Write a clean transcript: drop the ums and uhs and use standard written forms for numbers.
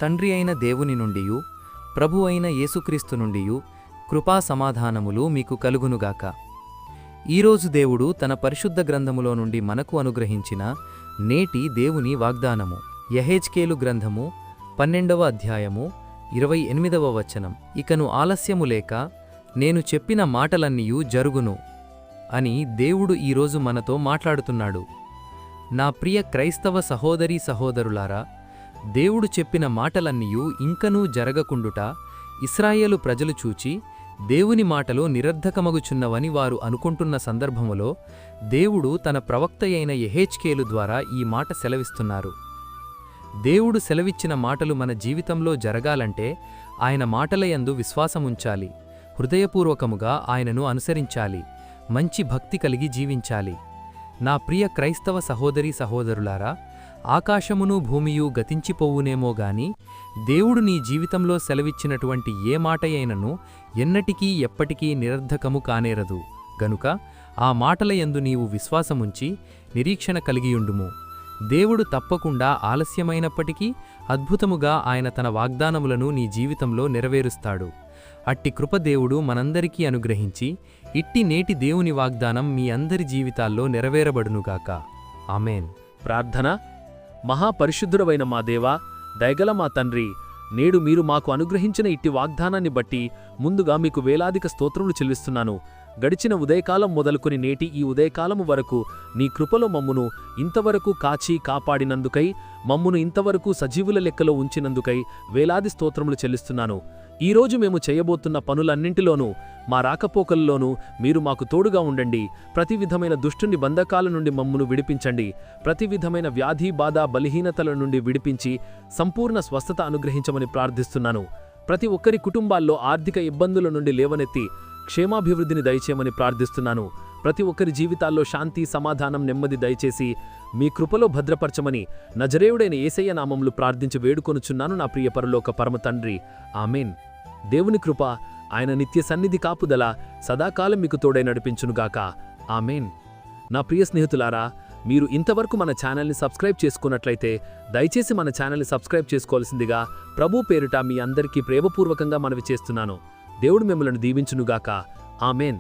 తండ్రి అయిన దేవుని నుండియు ప్రభు అయిన యేసుక్రీస్తు నుండియు కృపా సమాధానములు మీకు కలుగునుగాక. ఈరోజు దేవుడు తన పరిశుద్ధ గ్రంథములో నుండి మనకు అనుగ్రహించిన నేటి దేవుని వాగ్దానము యెహెజ్కేలు గ్రంథము 12వ అధ్యాయము 28వ వచనం. ఇకను ఆలస్యము లేక నేను చెప్పిన మాటలన్నీయు జరుగును అని దేవుడు ఈరోజు మనతో మాట్లాడుతున్నాడు. నా ప్రియ క్రైస్తవ సహోదరీ సహోదరులారా, దేవుడు చెప్పిన మాటలన్నీయు ఇంకనూ జరగకుండుట ఇశ్రాయేలు ప్రజలు చూచి దేవుని మాటలు నిరర్ధకమగుచున్నవని వారు అనుకుంటున్న సందర్భములో దేవుడు తన ప్రవక్తయైన యెహెజ్కేలు ద్వారా ఈ మాట సెలవిస్తున్నారు. దేవుడు సెలవిచ్చిన మాటలు మన జీవితంలో జరగాలంటే ఆయన మాటలయందు విశ్వాసముంచాలి, హృదయపూర్వకముగా ఆయనను అనుసరించాలి, మంచి భక్తి కలిగి జీవించాలి. నా ప్రియ క్రైస్తవ సహోదరీ సహోదరులారా, ఆకాశమును భూమియు గతించిపోవునేమో గాని దేవుడు నీ జీవితంలో సెలవిచ్చినటువంటి ఏ మాటయైనను ఎన్నటికీ ఎప్పటికీ నిరర్ధకము కానేరదు. గనుక ఆ మాటలయందు నీవు విశ్వాసముంచి నిరీక్షణ కలిగియుండుము. దేవుడు తప్పకుండా ఆలస్యమైనప్పటికీ అద్భుతముగా ఆయన తన వాగ్దానములను నీ జీవితంలో నెరవేరుస్తాడు. అట్టి కృప దేవుడు మనందరికీ అనుగ్రహించి ఇట్టి నేటి దేవుని వాగ్దానం మీ అందరి జీవితాల్లో నెరవేరబడునుగాక. ఆమేన్. ప్రార్థన. మహాపరిశుద్ధుడవైన మా దేవా, దయగల మా తండ్రి, నేడు మీరు మాకు అనుగ్రహించిన ఇట్టి వాగ్దానాన్ని బట్టి ముందుగా మీకు వేలాదిక స్తోత్రములు చెల్లిస్తున్నాను. గడిచిన ఉదయకాలం మొదలుకొని నేటి ఈ ఉదయకాలము వరకు నీ కృపలో మమ్మును ఇంతవరకు కాచి కాపాడినందుకై, మమ్మును ఇంతవరకు సజీవుల లెక్కలో ఉంచినందుకై వేలాది స్తోత్రములు చెల్లిస్తున్నాను. ఈరోజు మేము చేయబోతున్న పనులన్నింటిలోనూ, మా రాకపోకల్లోనూ మీరు మాకు తోడుగా ఉండండి. ప్రతి విధమైన దుష్టుని బంధకాల నుండి మమ్మును విడిపించండి. ప్రతి విధమైన వ్యాధి బాధ బలహీనతల నుండి విడిపించి సంపూర్ణ స్వస్థత అనుగ్రహించమని ప్రార్థిస్తున్నాను. ప్రతి ఒక్కరి కుటుంబాల్లో ఆర్థిక ఇబ్బందుల నుండి లేవనెత్తి క్షేమాభివృద్ధిని దయచేయమని ప్రార్థిస్తున్నాను. ప్రతి ఒక్కరి జీవితాల్లో శాంతి, సమాధానం, నెమ్మది దయచేసి మీ కృపలో భద్రపరచమని నజరేయుడైన యేసయ్య నామములు ప్రార్థించి వేడుకొనుచున్నాను నా ప్రియ పరలోక పరమ తండ్రి. ఆమేన్. దేవుని కృప, ఆయన నిత్య సన్నిధి కాపుదల సదాకాలం మీకు తోడై నడిపించునుగాక. ఆమేన్. నా ప్రియ స్నేహితులారా, మీరు ఇంతవరకు మన ఛానల్ని సబ్స్క్రైబ్ చేసుకున్నట్లయితే దయచేసి మన ఛానల్ని సబ్స్క్రైబ్ చేసుకోవాల్సిందిగా ప్రభు పేరిట మీ అందరికీ ప్రేమపూర్వకంగా మనవి చేస్తున్నాను. దేవుడు మిమ్మల్ని దీవించునుగాక. ఆమేన్.